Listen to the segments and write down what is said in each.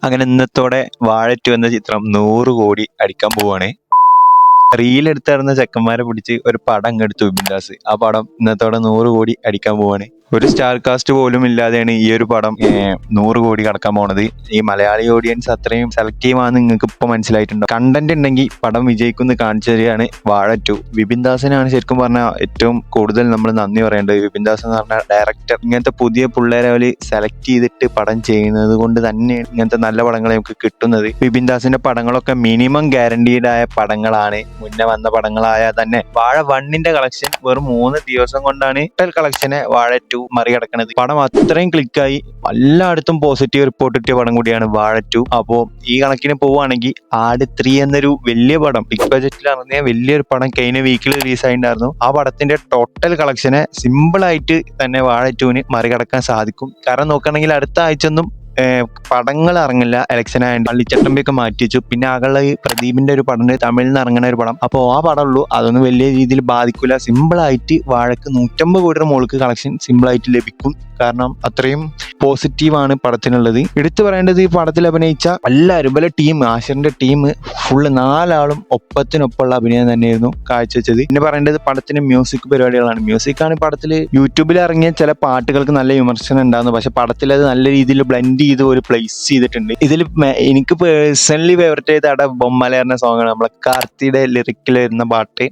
അങ്ങനെ ഇന്നത്തോടെ വാഴ 2 എന്ന ചിത്രം 100 കോടി അടിക്കാൻ പോവാണ്. റീലെടുത്ത് നടന്ന ചെക്കന്മാരെ പിടിച്ച് ഒരു പടം അങ്ങെടുത്തു വിപിൻ ദാസ്. ആ പടം ഇന്നത്തോടെ 100 കോടി അടിക്കാൻ പോവാണ്. ഒരു സ്റ്റാർ കാസ്റ്റ് പോലും ഇല്ലാതെയാണ് ഈ ഒരു പടം 100 കോടി കടക്കാൻ പോണത്. ഈ മലയാളി ഓഡിയൻസ് അത്രയും സെലക്റ്റീവ് ആണെന്ന് നിങ്ങൾക്ക് ഇപ്പൊ മനസ്സിലായിട്ടുണ്ടോ. കണ്ടന്റ് ഉണ്ടെങ്കിൽ പടം വിജയിക്കുന്ന കാണിച്ചു തരികയാണ് വാഴ 2. വിപിൻ ദാസിനാണ് ശരിക്കും പറഞ്ഞാൽ ഏറ്റവും കൂടുതൽ നമ്മൾ നന്ദി പറയേണ്ടത്. വിപിൻ ദാസ് എന്ന് പറഞ്ഞ ഡയറക്ടർ ഇങ്ങനത്തെ പുതിയ പിള്ളേരെ അവര് സെലക്ട് ചെയ്തിട്ട് പടം ചെയ്യുന്നത് കൊണ്ട് തന്നെ ഇങ്ങനത്തെ നല്ല പടങ്ങൾ നമുക്ക് കിട്ടുന്നത്. വിപിൻ ദാസിന്റെ പടങ്ങളൊക്കെ മിനിമം ഗ്യാരണ്ടീഡ് ആയ പടങ്ങളാണ്. മുന്നേ വന്ന പടങ്ങളായാൽ തന്നെ വാഴ 1ന്റെ കളക്ഷൻ വെറും 3 ദിവസം കൊണ്ടാണ് ടോട്ടൽ കളക്ഷനെ വാഴ 2 മറികടക്കണത്. പടം അത്രയും ക്ലിക്കായി എല്ലായിടത്തും പോസിറ്റീവ് റിപ്പോർട്ട് കിട്ടിയ പടം കൂടിയാണ് വാഴ 2. അപ്പോ ഈ കണക്കിന് പോവുകയാണെങ്കിൽ ആട് 3 എന്നൊരു വലിയ പടം, ബിഗ് ബജറ്റിൽ ഇറങ്ങിയ വലിയൊരു പടം കഴിഞ്ഞ വീക്കിൽ റിലീസ് ആയിട്ടുണ്ടായിരുന്നു. ആ പടത്തിന്റെ ടോട്ടൽ കളക്ഷനെ സിമ്പിൾ ആയിട്ട് തന്നെ വാഴ 2ന് മറികടക്കാൻ സാധിക്കും. കാരണം നോക്കുകയാണെങ്കിൽ അടുത്ത ആഴ്ച ഒന്നും പടങ്ങൾ ഇറങ്ങില്ല, ഇലക്ഷൻ ആയതുകൊണ്ട് പള്ളിച്ചട്ടമ്പിയൊക്കെ മാറ്റി വെച്ചു. പിന്നെ ആകെയുള്ള ഈ പ്രദീപിന്റെ ഒരു പടം തമിഴിൽ നിന്ന് ഇറങ്ങുന്ന ഒരു പടം. അപ്പോൾ ആ പടം ഉള്ളൂ, അതൊന്നും വലിയ രീതിയിൽ ബാധിക്കില്ല. സിമ്പിൾ ആയിട്ട് വാഴക്ക് 150 കോടിയുടെ മുകൾക്ക് കളക്ഷൻ സിമ്പിൾ ആയിട്ട് ലഭിക്കും. കാരണം അത്രയും പോസിറ്റീവാണ് പടത്തിനുള്ളത്. എടുത്തു പറയേണ്ടത് ഈ പടത്തിൽ അഭിനയിച്ച എല്ലാവരും പല ടീം, ആഷിറിന്റെ ടീം ഫുള്ള് 4 ആളും ഒപ്പത്തിനൊപ്പമുള്ള അഭിനയം തന്നെയായിരുന്നു കാഴ്ചവെച്ചത്. പിന്നെ പറയേണ്ടത് പടത്തിന് മ്യൂസിക് പരിപാടികളാണ്. മ്യൂസിക്കാണ് പടത്തിൽ യൂട്യൂബിൽ ഇറങ്ങിയ ചില പാട്ടുകൾക്ക് നല്ല വിമർശനം ഉണ്ടായിരുന്നു. പക്ഷെ പടത്തിൽ അത് നല്ല രീതിയിൽ ബ്ലെൻഡ് ചെയ്ത് ഒരു പ്ലേസ് ചെയ്തിട്ടുണ്ട്. ഇതിൽ എനിക്ക് പേഴ്സണലി ഫേവറേറ്റ് ചെയ്ത അവിടെ ബൊമ്മല എന്ന സോങ് ആണ്. നമ്മളെ കാർത്തിയുടെ ലിറിക്കിൽ വരുന്ന പാട്ട്.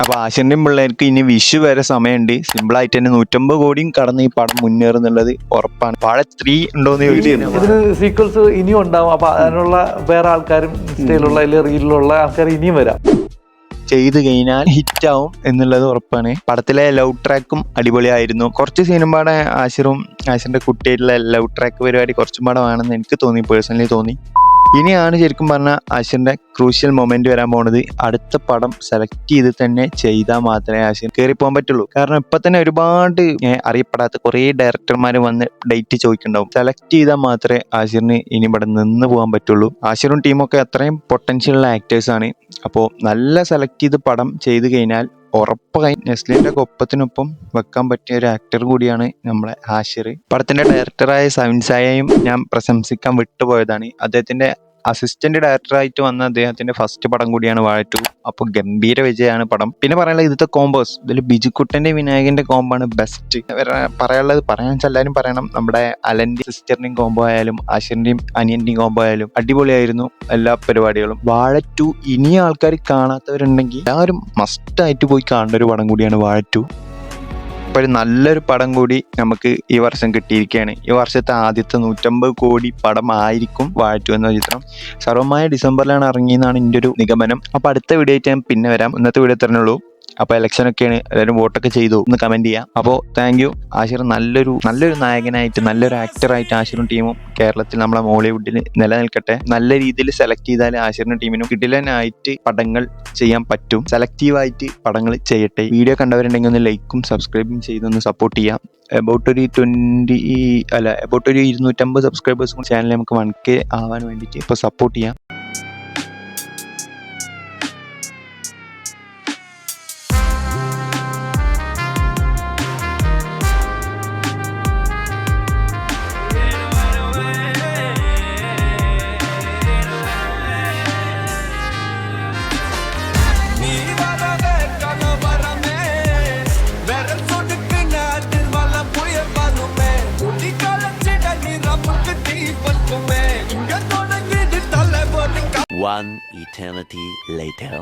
അപ്പൊ ആഷിറിന്റെയും പിള്ളേർക്ക് ഇനി വിഷു വരെ സമയമുണ്ട്. സിമ്പിൾ ആയിട്ട് തന്നെ 150 കോടിയും കടന്ന് ഈ പടം മുന്നേറുന്നുള്ളത് ഉറപ്പാണ്. വാഴ 3 ഉണ്ടോന്ന് ചോദിച്ചിരുന്നു. ഇതിന് സീക്വൽസ് ഇനിയും ഉണ്ടാവും. അപ്പൊ അതിനുള്ള വേറെ ആൾക്കാരും ഇൻസ്റ്റയിലുള്ള റീലിലുള്ള ആൾക്കാർ ഇനിയും വരാം. ചെയ്ത് കഴിഞ്ഞാൽ ഹിറ്റ് ആവും എന്നുള്ളത് ഉറപ്പാണ്. പടത്തിലെ ലവ് ട്രാക്കും അടിപൊളിയായിരുന്നു. കുറച്ച് സിനിമയുടെ ആഷിറിന്റെ കുട്ടിയായിട്ടുള്ള ലവ് ട്രാക്ക് പരിപാടി കുറച്ചും പാടെ വേണമെന്ന് എനിക്ക് തോന്നി, പേഴ്സണലി തോന്നി. ഇനിയാണ് ശരിക്കും പറഞ്ഞാൽ ആഷിറിന്റെ ക്രൂഷ്യൽ മൊമെന്റ് വരാൻ പോണത്. അടുത്ത പടം സെലക്ട് ചെയ്ത് തന്നെ ചെയ്താൽ മാത്രമേ ആഷിർ കയറി പോകാൻ പറ്റുള്ളൂ. കാരണം ഇപ്പൊ തന്നെ ഒരുപാട് അറിയപ്പെടാത്ത കുറേ ഡയറക്ടർമാർ വന്ന് ഡേറ്റ് ചോദിക്കുന്നുണ്ടാവും. സെലക്ട് ചെയ്താൽ മാത്രമേ ആഷിറിന് ഇനി ഇവിടെ നിന്ന് പോകാൻ പറ്റുള്ളൂ. ആഷിറും ടീമൊക്കെ അത്രയും പൊട്ടൻഷ്യൽ ഉള്ള ആക്ടേഴ്സ് ആണ്. അപ്പോൾ നല്ല സെലക്ട് ചെയ്ത് പടം ചെയ്ത് കഴിഞ്ഞാൽ ഉറപ്പായി നെസ്ലിന്റെ ഒപ്പത്തിനൊപ്പം വെക്കാൻ പറ്റിയ ഒരു ആക്ടർ കൂടിയാണ് നമ്മളെ ആഷിർ. പടത്തിന്റെ ഡയറക്ടറായ സവിൻസായെയും ഞാൻ പ്രശംസിക്കാൻ വിട്ടുപോയതാണ്. അദ്ദേഹത്തിന്റെ അസിസ്റ്റന്റ് ഡയറക്ടറായിട്ട് വന്ന അദ്ദേഹത്തിന്റെ ഫസ്റ്റ് പടം കൂടിയാണ് വാഴ 2. അപ്പോൾ ഗംഭീര വിജയമാണ് പടം. പിന്നെ പറയാനുള്ളത് ഇതിന്റെ കോമ്പോസ്, ഇതിൽ ബിജുക്കുട്ടന്റെ വിനായകന്റെ കോമ്പാണ് ബെസ്റ്റ്. പറയാനുള്ളത് പറയാൻ എല്ലാവരും പറയണം. നമ്മുടെ അലന്റെയും സിസ്റ്ററിന്റെയും കോമ്പോ ആയാലും ആഷിറിന്റെയും അനിയന്റെയും കോമ്പോ ആയാലും അടിപൊളിയായിരുന്നു എല്ലാ പരിപാടികളും. വാഴ 2 ഇനി ആൾക്കാർ കാണാത്തവരുണ്ടെങ്കിൽ എല്ലാവരും മസ്റ്റ് ആയിട്ട് പോയി കാണേണ്ട ഒരു പടം കൂടിയാണ് വാഴ 2. ഇപ്പോൾ ഒരു നല്ലൊരു പടം കൂടി നമുക്ക് ഈ വർഷം കിട്ടിയിരിക്കുകയാണ്. ഈ വർഷത്തെ ആദ്യത്തെ 150 കോടി പടം ആയിരിക്കും വാഴ 2 എന്ന ചിത്രം. സർവമായ ഡിസംബറിലാണ് ഇറങ്ങിയെന്നാണ് എൻ്റെ ഒരു നിഗമനം. അപ്പോൾ അടുത്ത വീഡിയോ ആയിട്ട് ഞാൻ പിന്നെ വരാം. ഇന്നത്തെ വീഡിയോ തരണുള്ളൂ. അപ്പോൾ ഇലക്ഷനൊക്കെയാണ്, എല്ലാവരും വോട്ടൊക്കെ ചെയ്തു ഒന്ന് കമൻറ്റ് ചെയ്യാം. അപ്പോൾ താങ്ക് യു. ആഷിർ നല്ലൊരു നായകനായിട്ട്, നല്ലൊരു ആക്ടറായിട്ട് ആഷിറും ടീമും കേരളത്തിൽ നമ്മളെ മോളിവുഡിൽ നിലനിൽക്കട്ടെ. നല്ല രീതിയിൽ സെലക്ട് ചെയ്താൽ ആഷിറിനും ടീമിനും കിടിലനായിട്ട് പടങ്ങൾ ചെയ്യാൻ പറ്റും. സെലക്റ്റീവായിട്ട് പടങ്ങൾ ചെയ്യട്ടെ. വീഡിയോ കണ്ടവരുണ്ടെങ്കിൽ ഒന്ന് ലൈക്കും സബ്സ്ക്രൈബും ചെയ്തൊന്ന് സപ്പോർട്ട് ചെയ്യാം. അബൌട്ട് ഒരു 250 സബ്സ്ക്രൈബേഴ്സും ചാനൽ നമുക്ക് 1K ആവാൻ വേണ്ടിയിട്ട് ഇപ്പോൾ സപ്പോർട്ട് ചെയ്യാം. One eternity later.